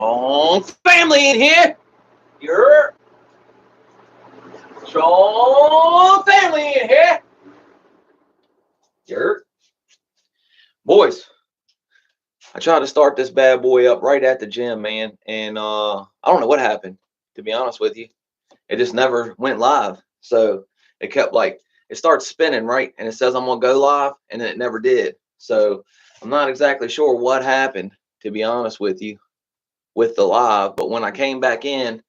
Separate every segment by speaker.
Speaker 1: Strong family in here. You're strong family in here. You're boys. I tried to start this bad boy up right at the gym, man, and I don't know what happened. To be honest with you, it just never went live. So it kept like it starts spinning, right, and it says I'm gonna go live, and then it never did. So I'm not exactly sure what happened. To be honest with you, with the live, but when I came back in,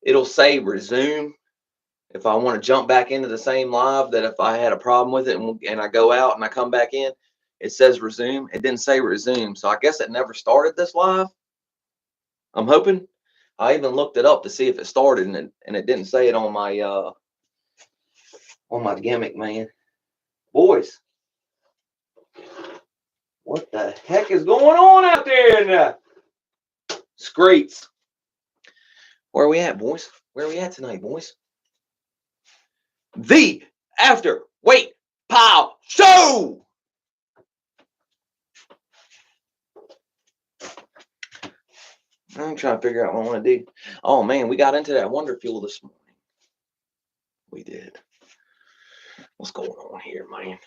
Speaker 1: it'll say resume if I want to jump back into the same live. That if I had a problem with it and I go out and I come back in, it says resume. It didn't say resume, so I guess it never started this live. I'm hoping. I even looked it up to see if it started, and it didn't say it on my gimmick, man. Boys, what the heck is going on out there now? Screets. Where are we at, boys? Where are we at tonight, boys? The After Weight Pile Show. I'm trying to figure out what I want to do. Oh man, we got into that Wonder Fuel this morning. We did. What's going on here, man?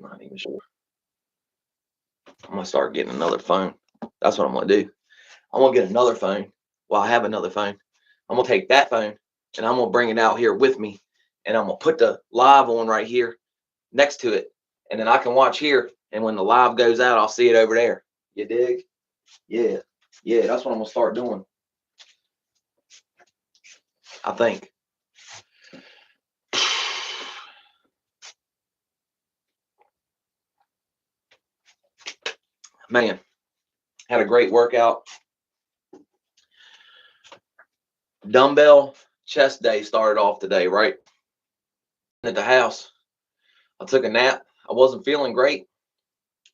Speaker 1: I'm not even sure. I'm gonna start getting another phone. That's what I'm gonna do. I'm gonna get another phone. Well, I have another phone. I'm gonna take that phone and I'm gonna bring it out here with me, and I'm gonna put the live on right here next to it, and then I can watch here. And when the live goes out, I'll see it over there. You dig? Yeah, yeah. That's what I'm gonna start doing. I think. Man, had a great workout. Dumbbell chest day started off today, right? At the house, I took a nap. I wasn't feeling great,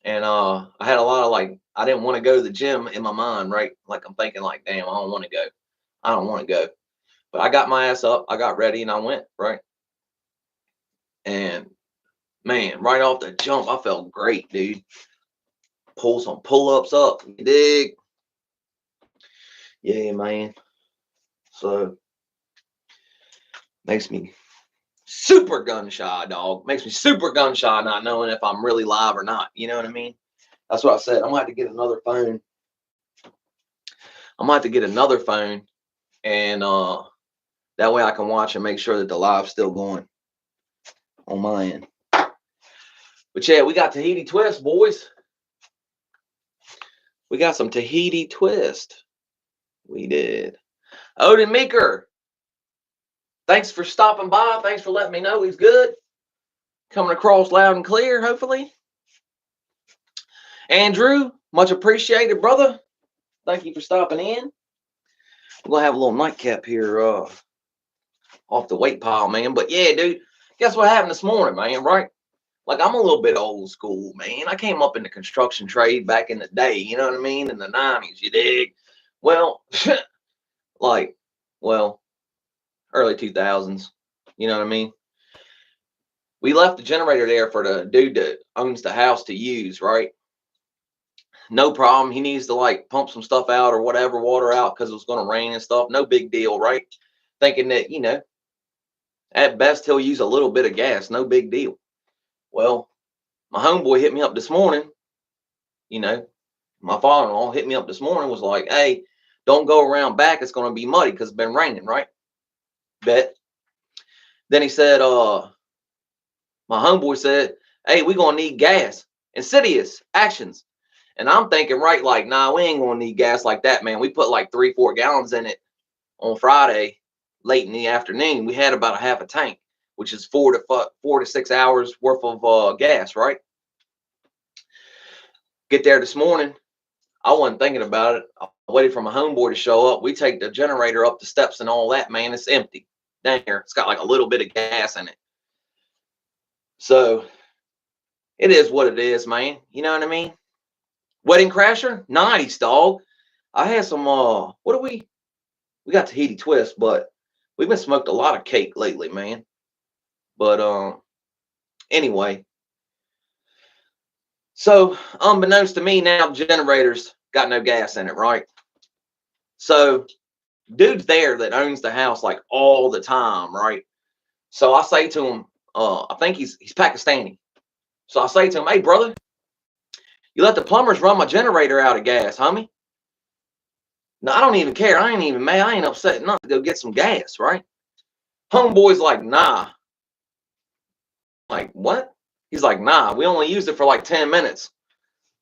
Speaker 1: and I had a lot of like I didn't want to go to the gym in my mind, right? Like I'm thinking like, damn, I don't want to go. I don't want to go. But I got my ass up, I got ready, and I went, right? And man, right off the jump, I felt great, dude. Pull some pull-ups up, you dig? Yeah, man. So makes me super gun shy, dog. Makes me super gun shy not knowing if I'm really live or not. You know what I mean? That's what I said. I'm gonna have to get another phone. I'm gonna have to get another phone, and that way I can watch and make sure that the live's still going on my end. But yeah, we got Tahiti Twist, boys. We got some Tahiti Twist. We did. Odin Meeker, thanks for stopping by. Thanks for letting me know he's good. Coming across loud and clear, hopefully. Andrew, much appreciated, brother. Thank you for stopping in. We're going to have a little nightcap here off the weight pile, man. But yeah, dude, guess what happened this morning, man, right? Like, I'm a little bit old school, man. I came up in the construction trade back in the day, you know what I mean? In the 90s, you dig? Well, early 2000s, you know what I mean? We left the generator there for the dude that owns the house to use, right? No problem. He needs to like pump some stuff out or whatever, water out because it was going to rain and stuff. No big deal, right? Thinking that, at best he'll use a little bit of gas. No big deal. Well, my homeboy hit me up this morning. My father-in-law hit me up this morning, was like, hey, don't go around back. It's going to be muddy because it's been raining, right? Bet. Then he said, my homeboy said, hey, we're going to need gas. Insidious actions. And I'm thinking, right, like, nah, we ain't going to need gas like that, man. We put like 3-4 gallons in it on Friday, late in the afternoon. We had about a half a tank, which is 4 to 6 hours worth of gas, right? Get there this morning. I wasn't thinking about it. I waited for my homeboy to show up. We take the generator up the steps and all that, man. It's empty down here. It's got like a little bit of gas in it. So it is what it is, man. You know what I mean? Wedding Crasher, nice, dog. I had some, we got Tahiti Twist, but we've been smoked a lot of cake lately, man. But anyway, so unbeknownst to me now, generators got no gas in it, right? So dude's there that owns the house like all the time, right? So I say to him, I think he's Pakistani. So I say to him, hey brother, you let the plumbers run my generator out of gas, homie. No, I don't even care. I ain't even mad. I ain't upset enough to go get some gas, right? Homeboy's like, nah. Like, what? He's like, nah, we only used it for like 10 minutes.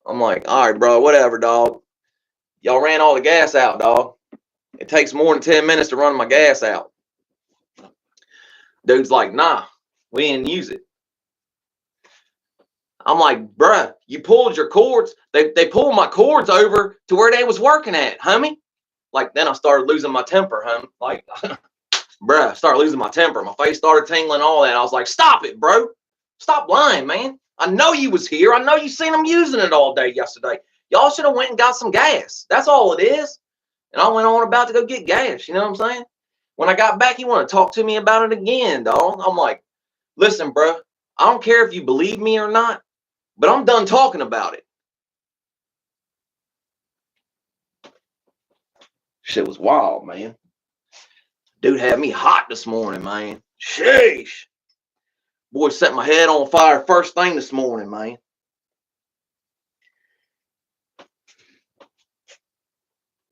Speaker 1: I'm like, all right, bro, whatever, dog. Y'all ran all the gas out, dog. It takes more than 10 minutes to run my gas out. Dude's like, nah, we didn't use it. I'm like, bruh, you pulled your cords. They pulled my cords over to where they was working at, homie. Like, then I started losing my temper, homie. Like, bruh, started losing my temper. My face started tingling, all that. I was like, stop it, bro. Stop lying, man. I know you was here. I know you seen them using it all day yesterday. Y'all should have went and got some gas. That's all it is. And I went on about to go get gas. You know what I'm saying? When I got back, he wanted to talk to me about it again, dog. I'm like, listen, bro, I don't care if you believe me or not, but I'm done talking about it. Shit was wild, man. Dude had me hot this morning, man. Sheesh. Boy, set my head on fire first thing this morning, man.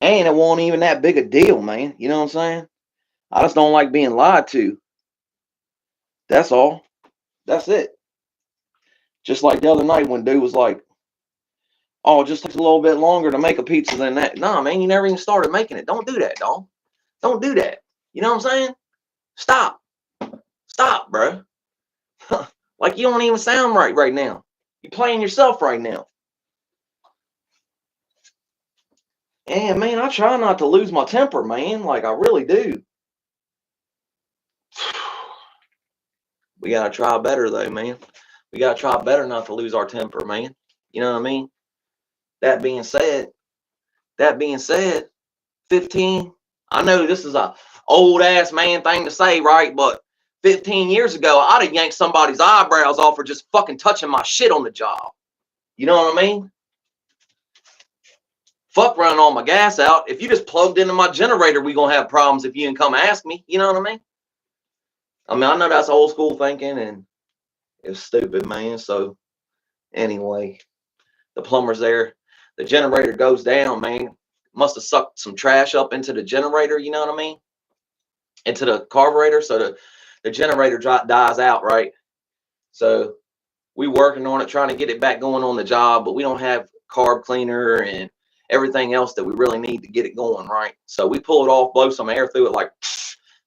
Speaker 1: And it wasn't even that big a deal, man. You know what I'm saying? I just don't like being lied to. That's all. That's it. Just like the other night when dude was like, oh, it just takes a little bit longer to make a pizza than that. Nah, man, you never even started making it. Don't do that, dog. Don't do that. You know what I'm saying? Stop. Stop, bro. Like, you don't even sound right now. You're playing yourself right now. And, man, I try not to lose my temper, man. Like, I really do. We got to try better, though, man. We got to try better not to lose our temper, man. You know what I mean? That being said, 15, I know this is a old ass man thing to say, right? But 15 years ago, I'd have yanked somebody's eyebrows off for just fucking touching my shit on the job. You know what I mean? Fuck running all my gas out. If you just plugged into my generator, we gonna have problems if you didn't come ask me. You know what I mean? I know that's old school thinking and it's stupid, man. So anyway, the plumber's there. The generator goes down, man. Must have sucked some trash up into the generator, you know what I mean? Into the carburetor. So the generator dies out, right? So we working on it, trying to get it back going on the job, but we don't have carb cleaner and everything else that we really need to get it going, right? So we pull it off, blow some air through it like,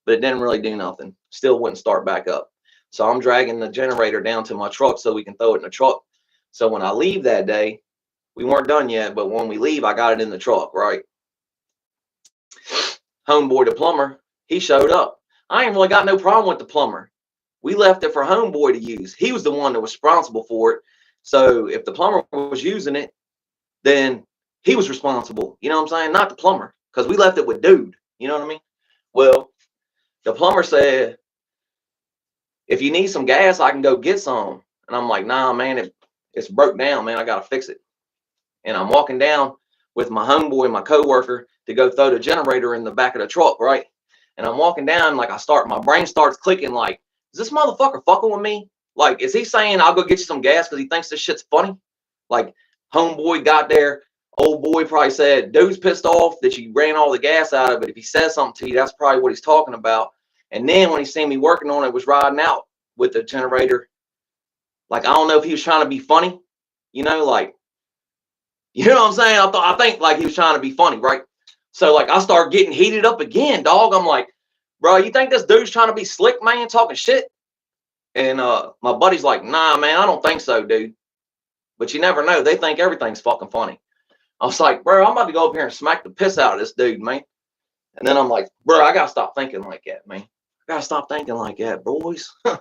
Speaker 1: but it didn't really do nothing. Still wouldn't start back up. So I'm dragging the generator down to my truck so we can throw it in the truck. So when I leave that day, we weren't done yet, but when we leave, I got it in the truck, right? Homeboy, the plumber, he showed up. I ain't really got no problem with the plumber. We left it for homeboy to use. He was the one that was responsible for it. So if the plumber was using it, then he was responsible. You know what I'm saying? Not the plumber, because we left it with dude. You know what I mean? Well, the plumber said, if you need some gas, I can go get some. And I'm like, nah, man, it's broke down, man. I got to fix it. And I'm walking down with my homeboy, my coworker, to go throw the generator in the back of the truck, right? And I'm walking down, like my brain starts clicking, like, is this motherfucker fucking with me? Like, is he saying I'll go get you some gas because he thinks this shit's funny? Like, homeboy got there, old boy probably said, dude's pissed off that you ran all the gas out of it. If he says something to you, that's probably what he's talking about. And then when he seen me working on it, was riding out with the generator. Like, I don't know if he was trying to be funny, you know, like, you know what I'm saying? I think like he was trying to be funny, right? So like I start getting heated up again, dog. I'm like, bro, you think this dude's trying to be slick, man, talking shit? And my buddy's like, nah, man, I don't think so, dude. But you never know. They think everything's fucking funny. I was like, bro, I'm about to go up here and smack the piss out of this dude, man. And then I'm like, bro, I gotta stop thinking like that, man. I gotta stop thinking like that, boys. You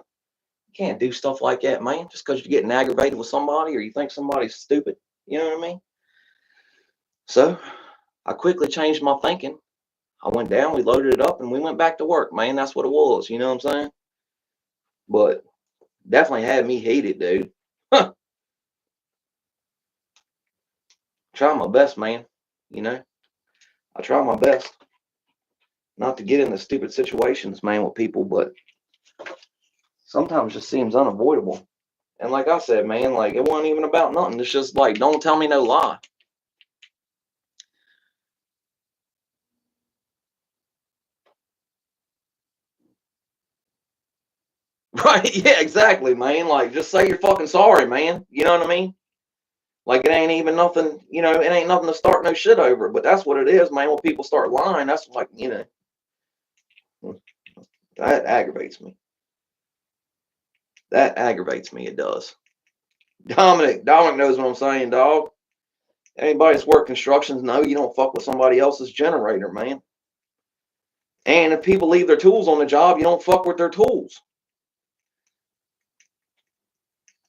Speaker 1: can't do stuff like that, man, just because you're getting aggravated with somebody or you think somebody's stupid. You know what I mean? So I quickly changed my thinking. I went down, we loaded it up, and we went back to work, man. That's what it was. You know what I'm saying? But definitely had me heated, dude. Trying my best, man. you know. I try my best not to get into stupid situations, man, with people, but sometimes it just seems unavoidable. And like I said, man, like it wasn't even about nothing. It's just like, don't tell me no lie. Right? Yeah, exactly, man. Like, just say you're fucking sorry, man. You know what I mean? Like, it ain't even nothing, you know, it ain't nothing to start no shit over. But that's what it is, man. When people start lying, that's like, you know, that aggravates me. That aggravates me. It does. Dominic knows what I'm saying, dog. Anybody that's worked constructions know you don't fuck with somebody else's generator, man. And if people leave their tools on the job, you don't fuck with their tools.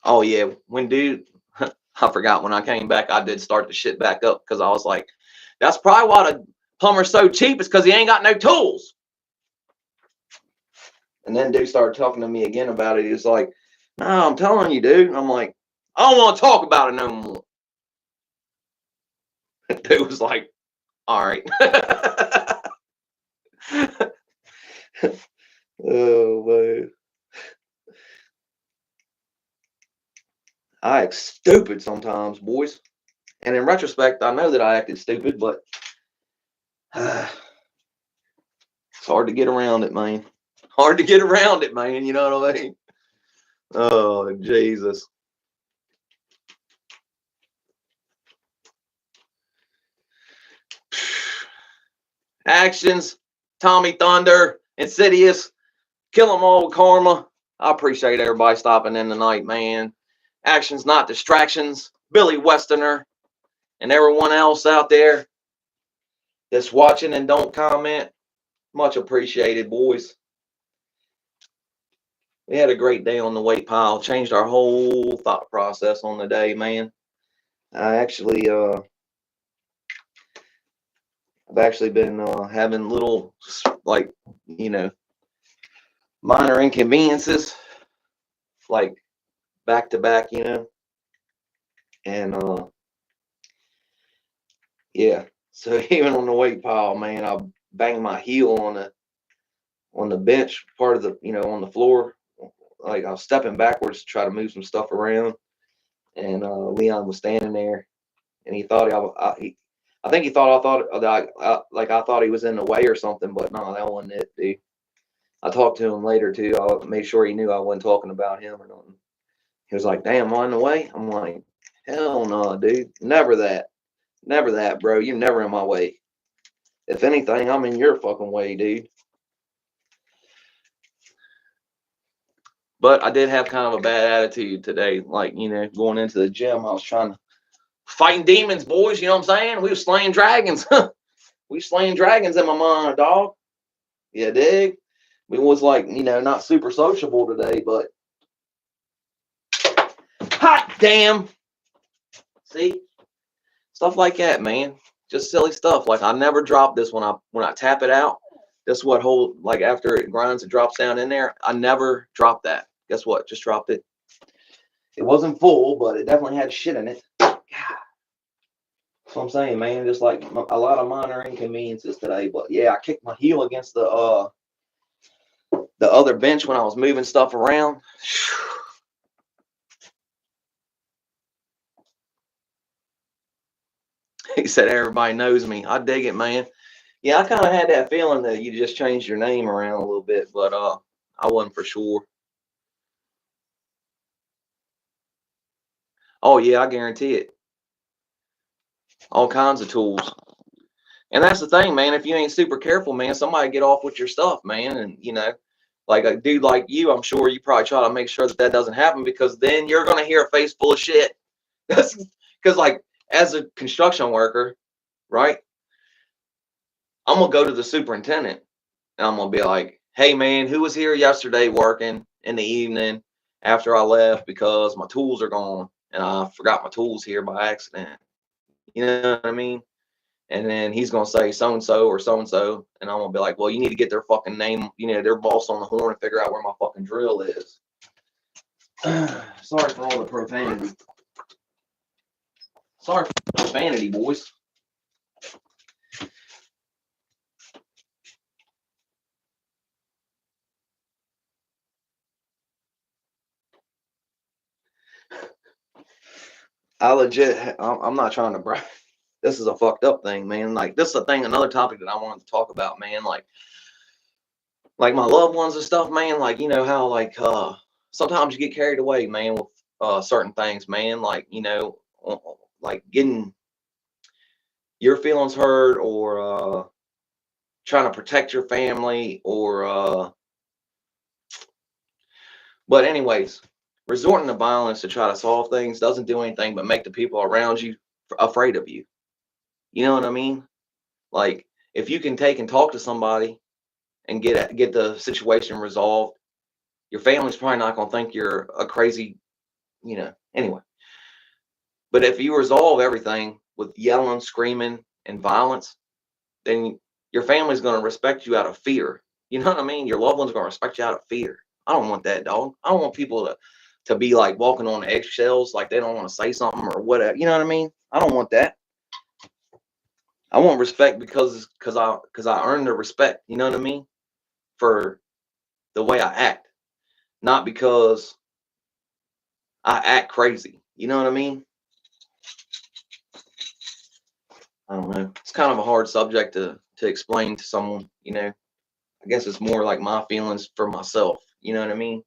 Speaker 1: Oh yeah, when dude, I forgot when I came back, I did start the shit back up because I was like, that's probably why the plumber's so cheap, is because he ain't got no tools. And then dude started talking to me again about it. He was like, no, I'm telling you, dude. I'm like, I don't want to talk about it no more. Dude was like, all right. Oh man, I act stupid sometimes, boys. And in retrospect, I know that I acted stupid, but it's hard to get around it, man. Hard to get around it, man. You know what I mean? Oh, Jesus. Actions, Tommy Thunder, Insidious, Kill 'Em All with Karma. I appreciate everybody stopping in tonight, man. Actions, Not Distractions, Billy Westerner, and everyone else out there that's watching and don't comment. Much appreciated, boys. We had a great day on the weight pile. Changed our whole thought process on the day, man. I've actually been having little, like, you know, minor inconveniences, like back to back, you know. And yeah. So even on the weight pile, man, I banged my heel on the bench part of the, you know, on the floor. Like I was stepping backwards to try to move some stuff around, and Leon was standing there, and he thought I think he thought that I thought he was in the way or something, but no, that wasn't it, dude. I talked to him later too. I made sure he knew I wasn't talking about him or nothing. He was like, "Damn, am I in the way?" I'm like, "Hell no, dude, never that, bro. You're never in my way. If anything, I'm in your fucking way, dude." But I did have kind of a bad attitude today. Like, you know, going into the gym, I was trying to fighting demons, boys. You know what I'm saying? We were slaying dragons. We slaying dragons in my mind, dog. Yeah, dig. We was like, you know, not super sociable today, but hot damn. See, stuff like that, man. Just silly stuff. Like I never drop this when I tap it out. This what hold, like after it grinds, it drops down in there. I never dropped that. Guess what? Just dropped it. It wasn't full, but it definitely had shit in it. God. That's what I'm saying, man. Just like a lot of minor inconveniences today. But yeah, I kicked my heel against the other bench when I was moving stuff around. He said everybody knows me. I dig it, man. Yeah, I kind of had that feeling that you just changed your name around a little bit, but I wasn't for sure. Oh yeah, I guarantee it. All kinds of tools. And that's the thing, man. If you ain't super careful, man, somebody get off with your stuff, man. And you know, like a dude like you, I'm sure you probably try to make sure that doesn't happen, because then you're gonna hear a face full of shit. That's because, like, as a construction worker, right? I'm gonna go to the superintendent and I'm gonna be like, "Hey, man, who was here yesterday working in the evening after I left because my tools are gone and I forgot my tools here by accident?" You know what I mean? And then he's gonna say so and so or so and so, and I'm gonna be like, "Well, you need to get their fucking name, you know, their boss on the horn and figure out where my fucking drill is." Sorry for all the profanity. Sorry for the profanity, boys. I legit, I'm not trying to brag. This is a fucked up thing, man. Like, this is a thing, another topic that I wanted to talk about, man. Like my loved ones and stuff, man. Like, you know how, like, sometimes you get carried away, man, with certain things, man. Like, you know, like getting your feelings hurt, or trying to protect your family, or but anyways, resorting to violence to try to solve things doesn't do anything but make the people around you afraid of you. You know what I mean? Like, if you can take and talk to somebody and get the situation resolved, your family's probably not gonna think you're a crazy, Anyway, but if you resolve everything with yelling, screaming, and violence, then your family's gonna respect you out of fear. You know what I mean? Your loved ones are gonna respect you out of fear. I don't want that, dog. I don't want people to be like walking on eggshells, like they don't want to say something or whatever. You know what I mean? I don't want that. I want respect because I earned the respect. You know what I mean? For the way I act, not because I act crazy. You know what I mean? I don't know. It's kind of a hard subject to explain to someone. I guess it's more like my feelings for myself. You know what I mean?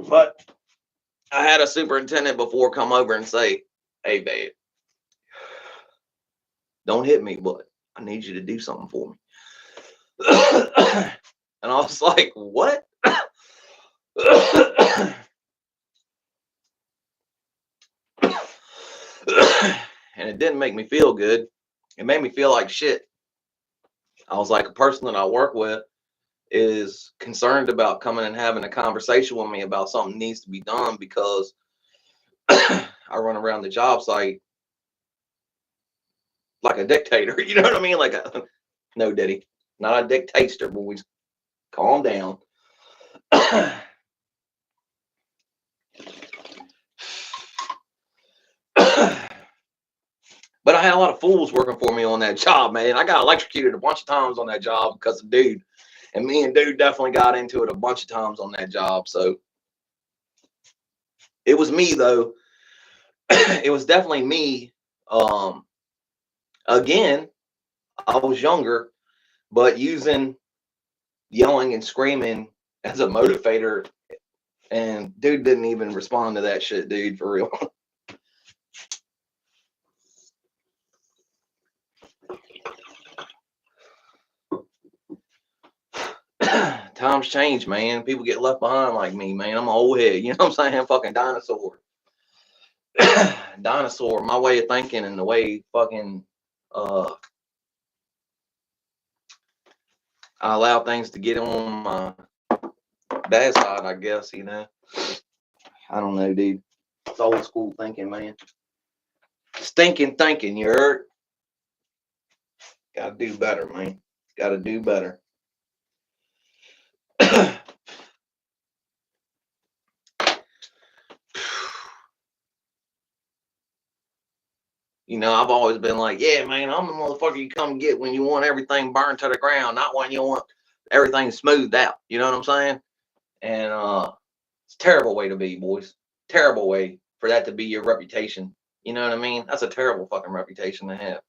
Speaker 1: But I had a superintendent before come over and say, "Hey, babe, don't hit me, but I need you to do something for me." And I was like, "What?" And it didn't make me feel good. It made me feel like shit. I was like, a person that I work with is concerned about coming and having a conversation with me about something needs to be done because I run around the job site like a dictator. You know what I mean? Like a no, Diddy, not a dictator, boys. Calm down. But I had a lot of fools working for me on that job, man. I got electrocuted a bunch of times on that job because of dude. And me and dude definitely got into it a bunch of times on that job. So it was me though. It was definitely me. Um, Again, I was younger, but using yelling and screaming as a motivator. And dude didn't even respond to that shit, dude, for real. Times change, man. People get left behind like me, man. I'm an old head. You know what I'm saying? Fucking dinosaur. Dinosaur, my way of thinking and the way fucking I allow things to get on my bad side, I guess. I don't know, dude. It's old school thinking, man. Stinking thinking, you heard? Gotta do better, man. Gotta do better. I've always been like, yeah, man, I'm the motherfucker you come get when you want everything burned to the ground, not when you want everything smoothed out. You know what I'm saying? And it's a terrible way to be, boys. Terrible way for that to be your reputation. You know what I mean? That's a terrible fucking reputation to have.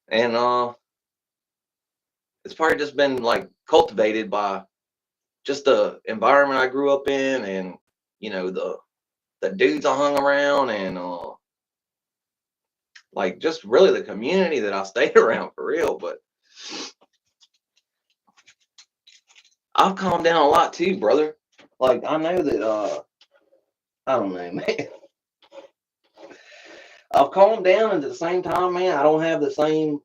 Speaker 1: And it's probably just been like cultivated by just the environment I grew up in, and the dudes I hung around, and like just really the community that I stayed around for real. But I've calmed down a lot too, brother. Like, I know that I don't know, man. I've calmed down, and at the same time, man, I don't have the same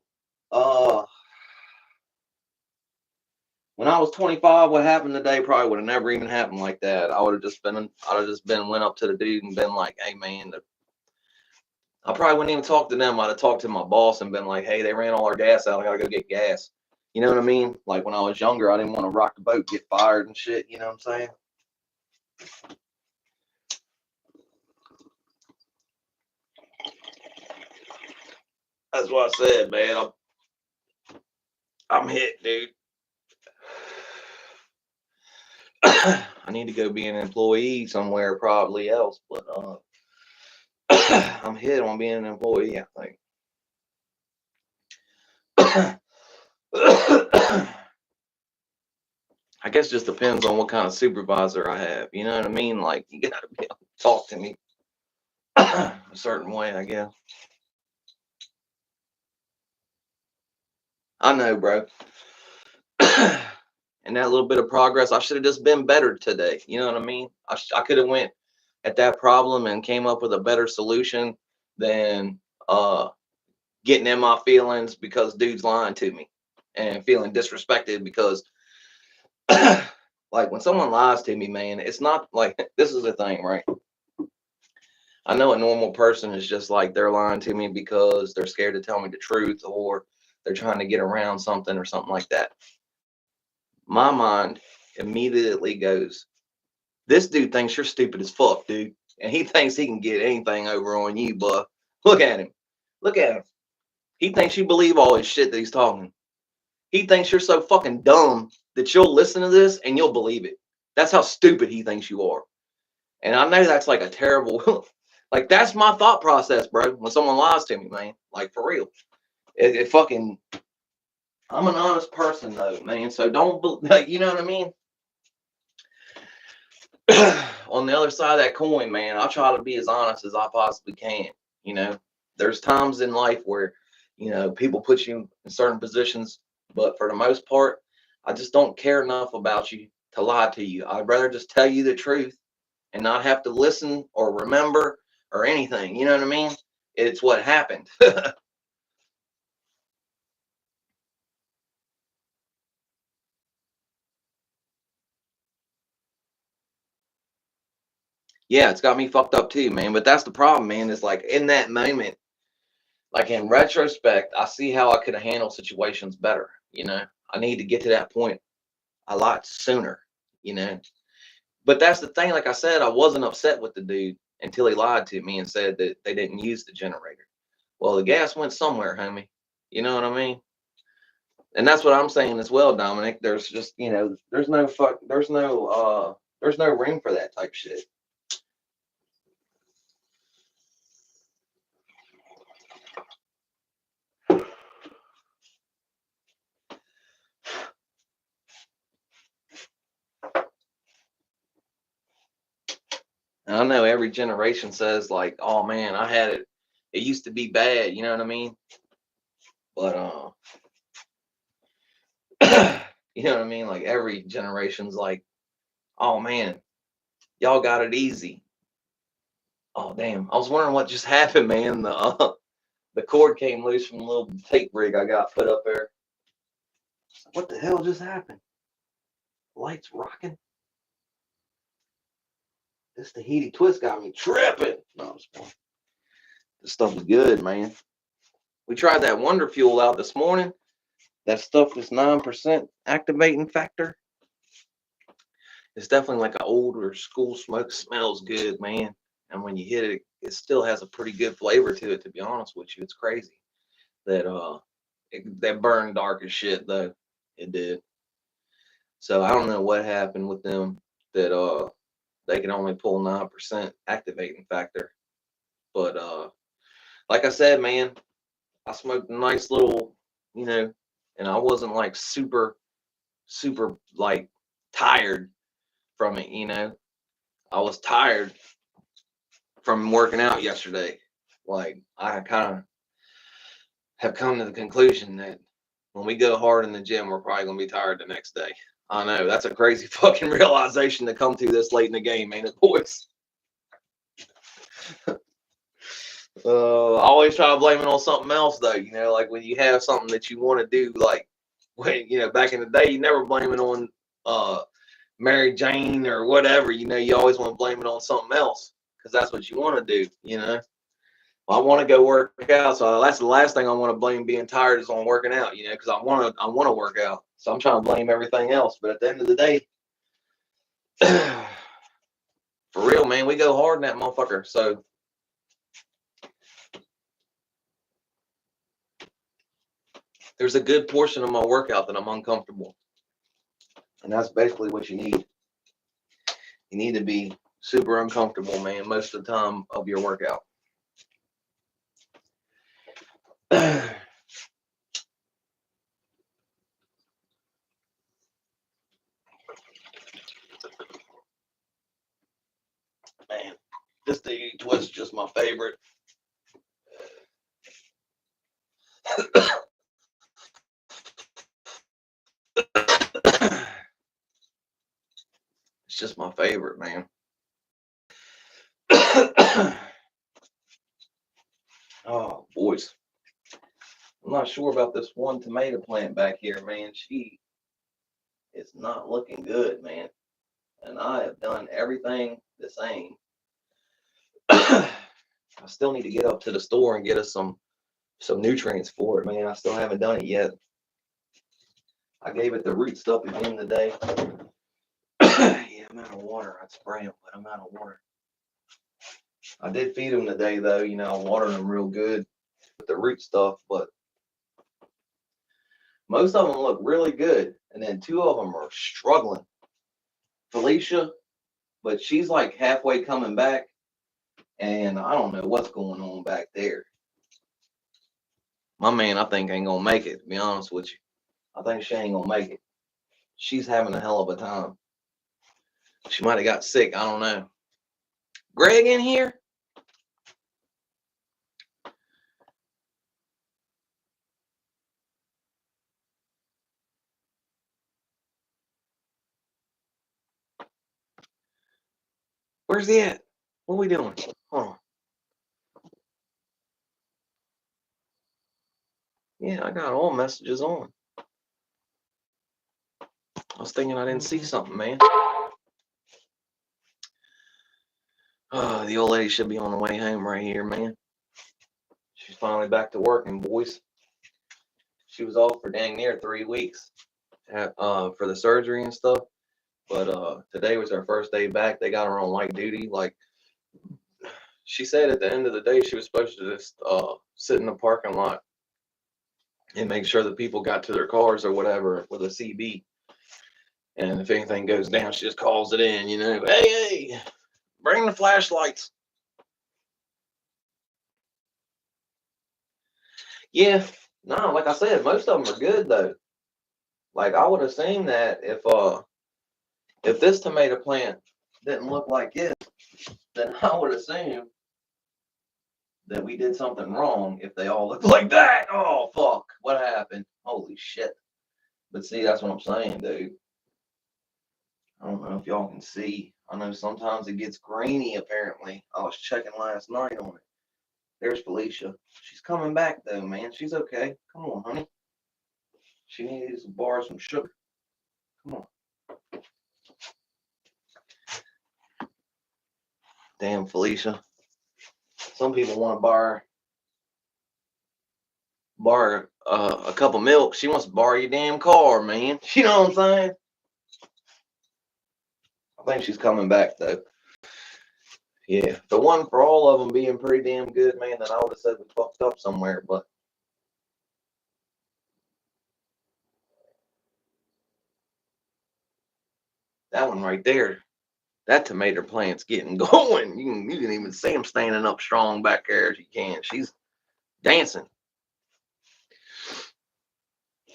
Speaker 1: when I was 25, what happened today probably would have never even happened like that. I'd have just been went up to the dude and been like, "Hey, man," I probably wouldn't even talk to them. I'd have talked to my boss and been like, "Hey, they ran all our gas out. I gotta go get gas." You know what I mean? Like, when I was younger, I didn't want to rock the boat, get fired and shit. You know what I'm saying? That's what I said, man. I'm hit, dude. I need to go be an employee somewhere, probably else, but I'm hit on being an employee, I think. I guess it just depends on what kind of supervisor I have. You know what I mean? Like, you gotta be able to talk to me a certain way, I guess. I know, bro. And that little bit of progress, I should have just been better today. You know what I mean? I could have went at that problem and came up with a better solution than getting in my feelings because dude's lying to me and feeling disrespected because like when someone lies to me, man, it's not like this is the thing, right? I know a normal person is just like they're lying to me because they're scared to tell me the truth or they're trying to get around something or something like that. My mind immediately goes, this dude thinks you're stupid as fuck, dude. And he thinks he can get anything over on you, but look at him. Look at him. He thinks you believe all his shit that he's talking. He thinks you're so fucking dumb that you'll listen to this and you'll believe it. That's how stupid he thinks you are. And I know that's like a terrible, like that's my thought process, bro. When someone lies to me, man, like for real, it fucking. I'm an honest person though, man. So don't, you know what I mean. On the other side of that coin, man, I try to be as honest as I possibly can. You know, there's times in life where, you know, people put you in certain positions, but for the most part, I just don't care enough about you to lie to you. I'd rather just tell you the truth and not have to listen or remember or anything. You know what I mean? It's what happened. Yeah, it's got me fucked up too, man. But that's the problem, man. It's like in that moment, like in retrospect, I see how I could have handled situations better. You know, I need to get to that point a lot sooner, you know. But that's the thing, like I said, I wasn't upset with the dude until he lied to me and said that they didn't use the generator. Well, the gas went somewhere, homie. You know what I mean? And that's what I'm saying as well, Dominic. There's just, you know, there's no room for that type shit. And I know every generation says like, oh man, I had it. It used to be bad, you know what I mean? But you know what I mean? Like every generation's like, oh man, y'all got it easy. Oh damn! I was wondering what just happened, man. The cord came loose from the little tape rig I got put up there. What the hell just happened? Lights rocking. This Tahiti twist got me tripping. No, this stuff is good, man. We tried that Wonder Fuel out this morning. That stuff is 9% activating factor. It's definitely like an older school smoke. Smells good, man. And when you hit it, it still has a pretty good flavor to it. To be honest with you, it's crazy that that burned dark as shit though. It did. So I don't know what happened with them that they can only pull 9% activating factor. But like I said, man, I smoked a nice little, you know, and I wasn't like super like tired from it, you know. I was tired from working out yesterday. Like I kind of have come to the conclusion that when we go hard in the gym, we're probably gonna be tired the next day. I know that's a crazy fucking realization to come to this late in the game, ain't it, boys? I always try to blame it on something else, though. You know, like when you have something that you want to do, like when you know back in the day, you never blame it on Mary Jane or whatever. You know, you always want to blame it on something else because that's what you want to do. You know, well, I want to go work out, so that's the last thing I want to blame being tired is on working out. You know, because I want to work out, so I'm trying to blame everything else. But at the end of the day, for real, man, we go hard in that motherfucker. So there's a good portion of my workout that I'm uncomfortable. And that's basically what you need. You need to be super uncomfortable, man, most of the time of your workout. Man, this DD twist is just my favorite. It's just my favorite, man. Oh, boys. I'm not sure about this one tomato plant back here, man. She is not looking good, man. And I have done everything the same. I still need to get up to the store and get us some nutrients for it, man. I still haven't done it yet. I gave it the root stuff again today. Yeah, I'm out of water. I'd spray them, but I'm out of water. I did feed them today, though. You know, I watered them real good with the root stuff, but most of them look really good. And then 2 of them are struggling. Felicia, but she's like halfway coming back. And I don't know what's going on back there. My man, I think, ain't going to make it, to be honest with you. I think she ain't going to make it. She's having a hell of a time. She might have got sick. I don't know. Greg in here? Where's he at? What are we doing? Hold on. Yeah, I got all messages on. I was thinking I didn't see something, man. Oh, the old lady should be on the way home right here, man. She's finally back to working, boys. She was off for dang near 3 weeks for the surgery and stuff. But today was her first day back. They got her on light duty. Like she said, at the end of the day, she was supposed to just sit in the parking lot and make sure that people got to their cars or whatever with a CB. And if anything goes down, she just calls it in, you know. Hey, bring the flashlights. Yeah, no, like I said, most of them are good though. Like I would assume that if this tomato plant didn't look like it, then I would assume that we did something wrong if they all look like that. Oh fuck, what happened? Holy shit. But see, that's what I'm saying, dude. I don't know if y'all can see. I know sometimes it gets grainy apparently. I was checking last night on it. There's Felicia. She's coming back though, man. She's okay. Come on, honey. She needs to borrow some sugar. Come on. Damn, Felicia. Some people want to borrow a cup of milk. She wants to borrow your damn car, man. You know what I'm saying? I think she's coming back though. Yeah, the one for all of them being pretty damn good, man. Then I would have said we fucked up somewhere, but that one right there, that tomato plant's getting going. You can even see him standing up strong back there as you can. She's dancing.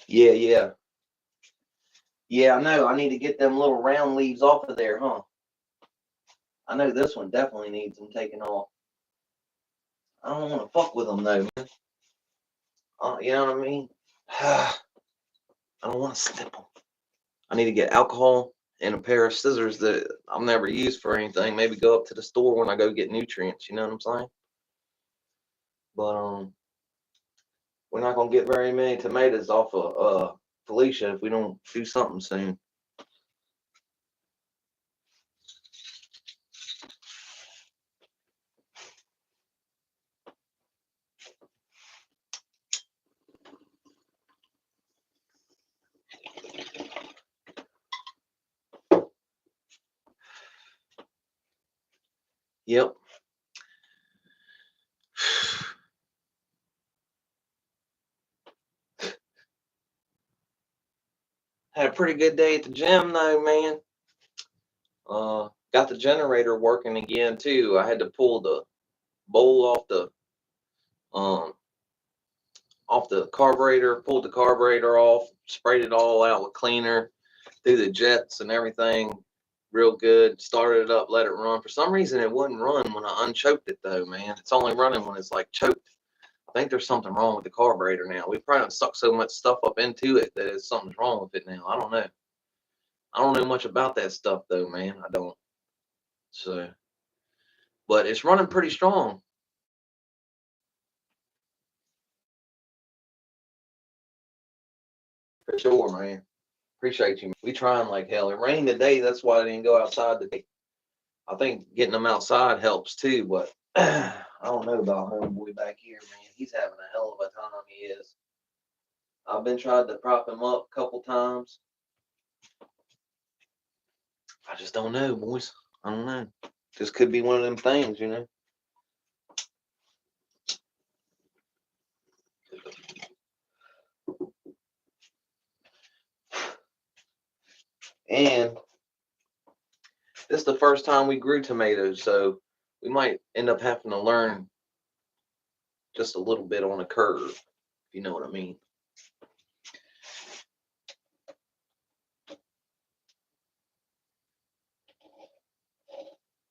Speaker 1: Yeah. I know. I need to get them little round leaves off of there, huh? I know this one definitely needs them taken off. I don't want to fuck with them though, man. You know what I mean? I don't want to snip them. I need to get alcohol and a pair of scissors that I've never used for anything. Maybe go up to the store when I go get nutrients. You know what I'm saying? But we're not gonna get very many tomatoes off of Felicia if we don't do something soon. Yep. pretty good day at the gym though, man. Got the generator working again too. I had to pull the bowl off the carburetor, pulled the carburetor off, sprayed it all out with cleaner, through the jets and everything real good. Started it up, let it run. For some reason it wouldn't run when I unchoked it though, man. It's only running when it's like choked. I think there's something wrong with the carburetor now. We probably sucked so much stuff up into it that something's wrong with it now. I don't know. I don't know much about that stuff though, man. I don't. So, but it's running pretty strong. For sure, man. Appreciate you. We trying like hell. It rained today. That's why I didn't go outside today. I think getting them outside helps too, but I don't know about homeboy back here, man. He's having a hell of a time. He is. I've been trying to prop him up a couple times. I just don't know, boys. I don't know. This could be one of them things, you know. And this is the first time we grew tomatoes, so we might end up having to learn just a little bit on a curve, if you know what I mean.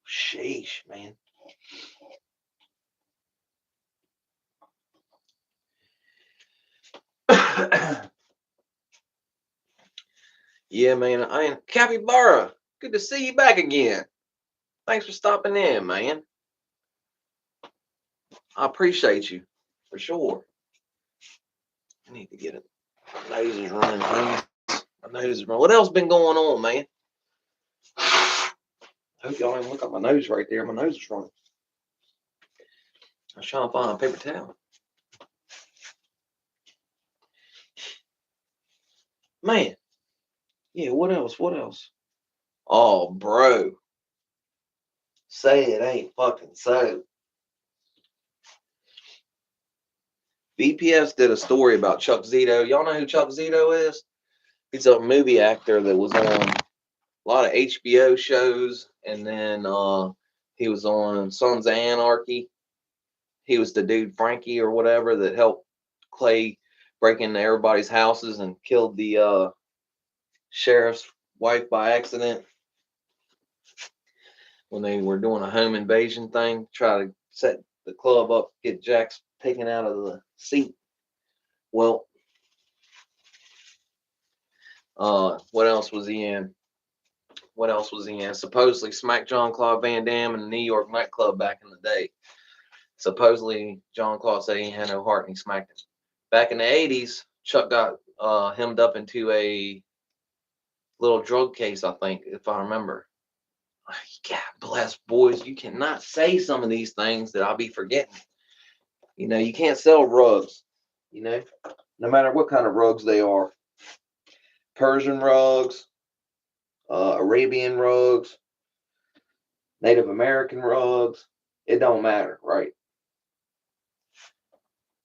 Speaker 1: Sheesh, man. Yeah, man. I am Capybara. Good to see you back again. Thanks for stopping in, man. I appreciate you for sure. I need to get it. My nose is running. My nose is running. What else been going on, man? I hope y'all didn't look at my nose right there. My nose is running. I was trying to find a paper towel. Man. Yeah, what else? What else? Oh, bro. Say it ain't fucking so. BPS did a story about Chuck Zito. Y'all know who Chuck Zito is? He's a movie actor that was on a lot of HBO shows, and then he was on Sons of Anarchy. He was the dude Frankie or whatever that helped Clay break into everybody's houses and killed the sheriff's wife by accident when they were doing a home invasion thing, try to set the club up, get Jax taken out of the seat. Well, what else was he in? What else was he in? Supposedly smacked Jean-Claude Van Damme in a New York nightclub back in the day. Supposedly Jean-Claude said he had no heart and he smacked him. Back in the 80s, Chuck got hemmed up into a little drug case, I think, if I remember. God bless, boys. You cannot say some of these things that I'll be forgetting. You know, you can't sell rugs, you know, no matter what kind of rugs they are. Persian rugs, Arabian rugs, Native American rugs. It don't matter, right?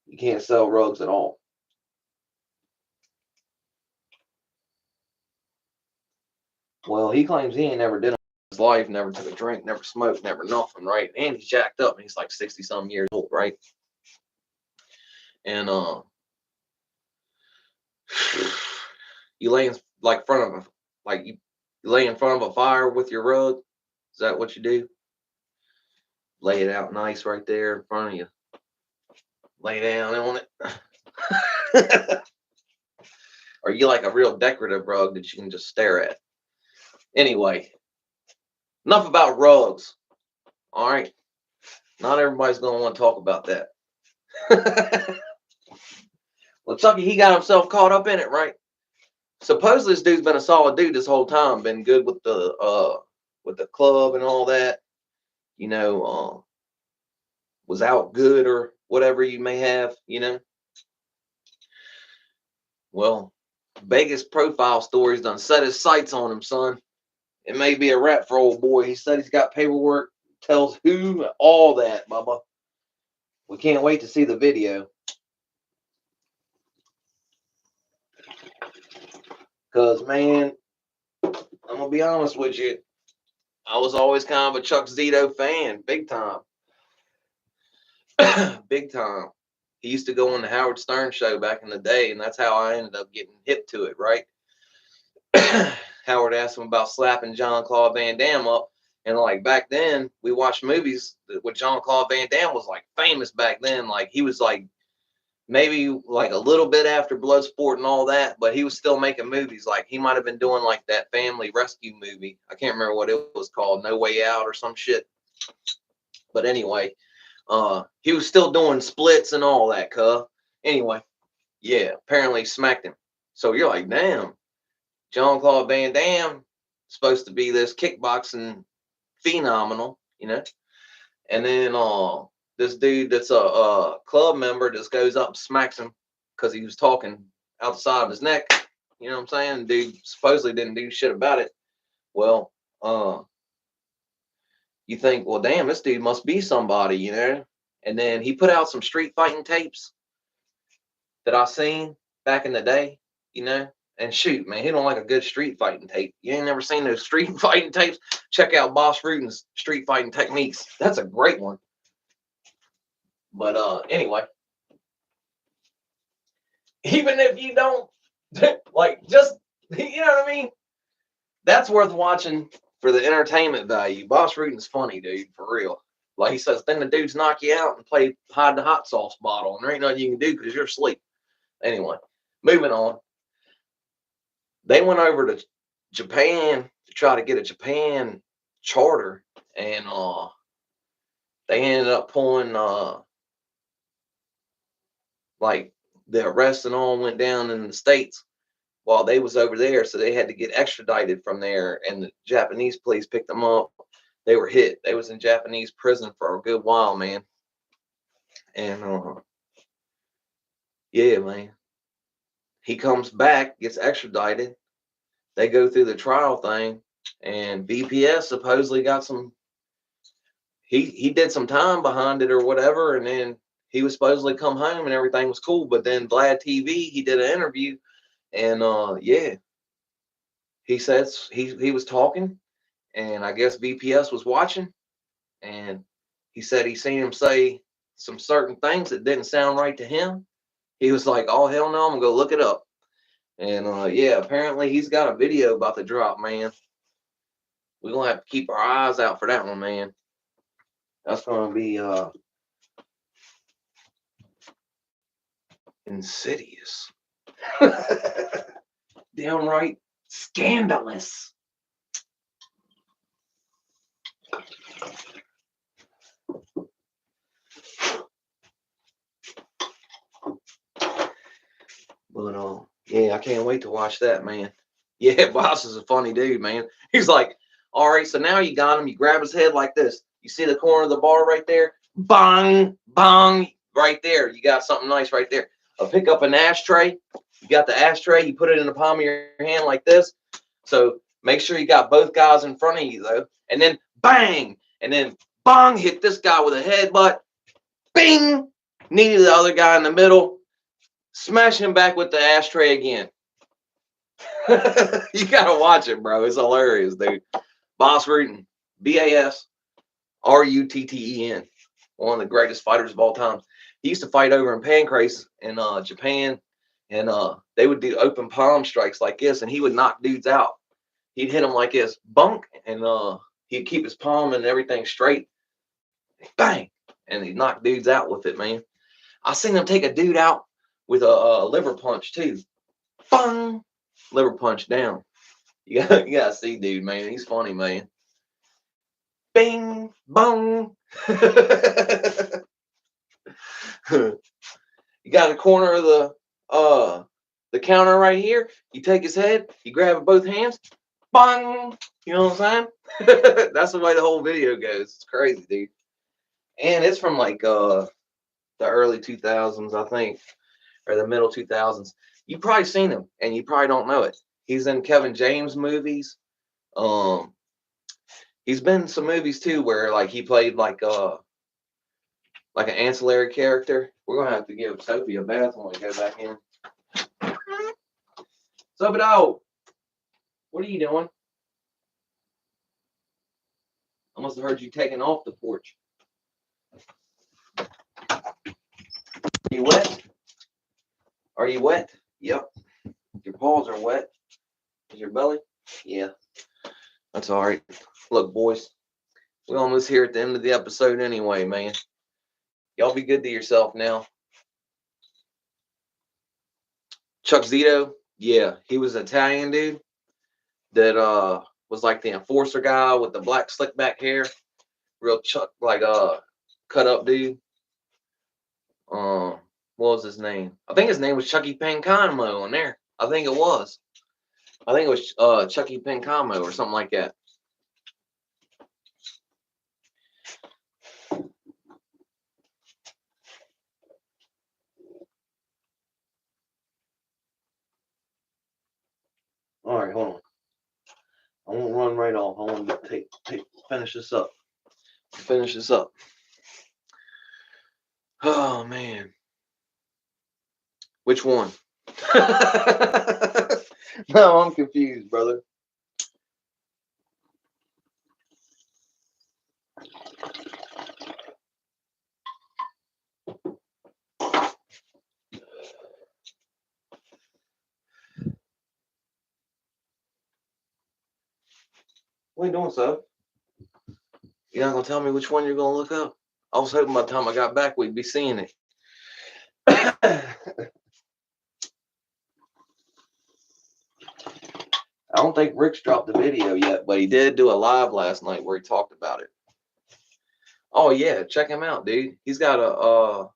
Speaker 1: You can't sell rugs at all. Well, he claims he ain't never did it in his life, never took a drink, never smoked, never nothing, right? And he's jacked up and he's like 60-some years old, right? And you lay in like front of you lay in front of a fire with your rug. Is that what you do? Lay it out nice right there in front of you. Lay down on it. Or you like a real decorative rug that you can just stare at. Anyway, enough about rugs. All right. Not everybody's going to want to talk about that. Well, Chucky, he got himself caught up in it, right? Supposedly this dude's been a solid dude this whole time, been good with the club and all that. You know, was out good or whatever you may have, you know. Well, Vegas profile stories done set his sights on him, son. It may be a wrap for old boy. He said he's got paperwork, tells who, all that, Bubba. We can't wait to see the video. Because, man, I'm going to be honest with you. I was always kind of a Chuck Zito fan. Big time. Big time. He used to go on the Howard Stern show back in the day, and that's how I ended up getting hip to it, right? Howard asked him about slapping Jean-Claude Van Damme up. And like back then, we watched movies with Jean-Claude Van Damme was like famous back then. Like he was like maybe like a little bit after Bloodsport and all that, but he was still making movies. Like he might have been doing like that family rescue movie. I can't remember what it was called, No Way Out or some shit. But anyway, he was still doing splits and all that, cuh. Anyway, yeah, apparently smacked him. So you're like, damn, Jean-Claude Van Damme supposed to be this kickboxing phenomenal, you know? And then this dude that's a club member just goes up and smacks him because he was talking outside of his neck. You know what I'm saying? Dude supposedly didn't do shit about it. Well, you think, well, damn, this dude must be somebody, you know? And then he put out some street fighting tapes that I seen back in the day, you know? And shoot, man, he don't like a good street fighting tape. You ain't never seen those street fighting tapes? Check out Boss Rutan's Street Fighting Techniques. That's a great one. But anyway, even if you don't like, just you know what I mean? That's worth watching for the entertainment value. Boss Rutan's funny, dude, for real. Like he says, then the dudes knock you out and play hide the hot sauce bottle, and there ain't nothing you can do because you're asleep. Anyway, moving on. They went over to Japan to try to get a Japan charter, and they ended up pulling like the arrest and all went down in the States while they was over there, so they had to get extradited from there, and the Japanese police picked them up. They were hit. They was in Japanese prison for a good while, man. And yeah, man. He comes back, gets extradited. They go through the trial thing, and BPS supposedly got some. He did some time behind it or whatever, and then he was supposedly come home and everything was cool. But then Vlad TV, he did an interview, and yeah, he says he was talking, and I guess BPS was watching, and he said he seen him say some certain things that didn't sound right to him. He was like, "Oh hell no, I'm gonna go look it up." And yeah, apparently he's got a video about to drop, man. We're gonna have to keep our eyes out for that one, man. That's gonna be insidious. Downright scandalous. But yeah, I can't wait to watch that, man. Yeah, Boss is a funny dude, man. He's like, all right, so now you got him. You grab his head like this. You see the corner of the bar right there? Bang, bang, right there. You got something nice right there. I'll pick up an ashtray. You got the ashtray. You put it in the palm of your hand like this. So make sure you got both guys in front of you, though. And then bang, and then bang, hit this guy with a headbutt. Bing, knee to the other guy in the middle. Smash him back with the ashtray again. You gotta watch it, bro. It's hilarious, dude. Boss Rutan, BASRUTTEN, one of the greatest fighters of all time. He used to fight over in Pancrase in Japan, and they would do open palm strikes like this, and he would knock dudes out. He'd hit them like this, bunk, and he'd keep his palm and everything straight. Bang, and he'd knock dudes out with it, man. I seen him take a dude out with a liver punch too. Bang, liver punch down. You gotta see, dude, man. He's funny, man. Bing, bong. You got the corner of the counter right here. You take his head. You grab it with both hands. Bang. You know what I'm saying? That's the way the whole video goes. It's crazy, dude. And it's from like the early 2000s, I think, or the middle 2000s. You've probably seen him, and you probably don't know it. He's in Kevin James movies. He's been in some movies too where like he played like an ancillary character. We're gonna have to give Sophie a bath when we go back in. Sophie, dog. What are you doing? I must have heard you taking off the porch. Are you wet? Are you wet? Yep. Your paws are wet. Is your belly? Yeah. That's all right. Look, boys, we're almost here at the end of the episode anyway, man. Y'all be good to yourself now. Chuck Zito, yeah, he was an Italian dude that was like the enforcer guy with the black slick back hair. Real Chuck, like cut up dude. What was his name? I think his name was Chucky Pancamo on there. I think it was. I think it was Chucky Pancamo or something like that. All right, hold on. I won't run right off. I want to finish this up. Finish this up. Oh man. Which one? No, I'm confused, brother. What are you doing, sir? You're not gonna tell me which one you're gonna look up? I was hoping by the time I got back we'd be seeing it. I don't think Rick's dropped the video yet, but he did do a live last night where he talked about it. Oh yeah, check him out, dude. He's got a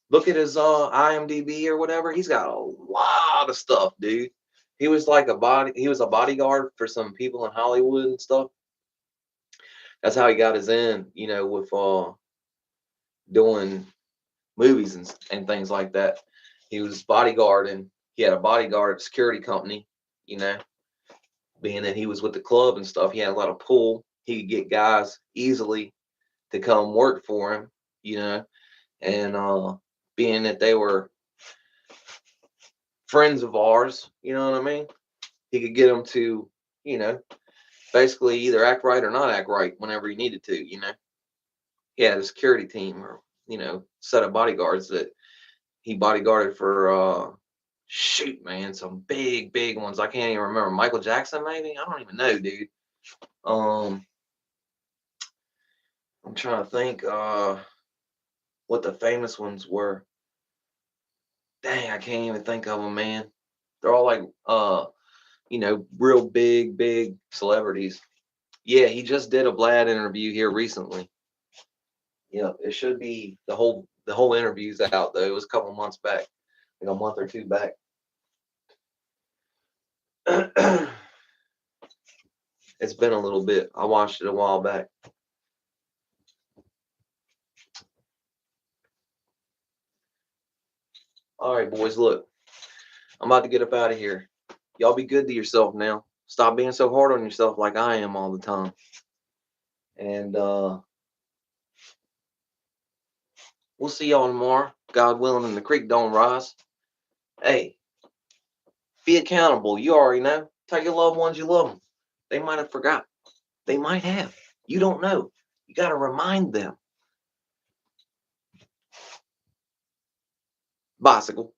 Speaker 1: look at his IMDb or whatever. He's got a lot of stuff, dude. He was like a bodyguard for some people in Hollywood and stuff. That's how he got his in, you know, with doing movies and things like that. He was bodyguarding. He had a bodyguard security company, you know, being that he was with the club and stuff. He had a lot of pull. He could get guys easily to come work for him, you know, and being that they were friends of ours, you know what I mean? He could get them to, you know, basically either act right or not act right whenever he needed to, you know. He had a security team or, you know, set of bodyguards that he bodyguarded for shoot, man, some big ones. I can't even remember. Michael Jackson, maybe? I don't even know, dude. I'm trying to think what the famous ones were. Dang, I can't even think of them, man. They're all like you know, real big celebrities. Yeah, he just did a Vlad interview here recently. Yeah, it should be the whole interview's out though. It was a couple months back, like a month or two back. It's been a little bit. I watched it a while back. All right, boys, look. I'm about to get up out of here. Y'all be good to yourself now. Stop being so hard on yourself like I am all the time. And we'll see y'all tomorrow. God willing, and the creek don't rise. Hey, be accountable. You already know. Tell your loved ones you love them. They might have forgot. They might have. You don't know. You got to remind them. Bicycle.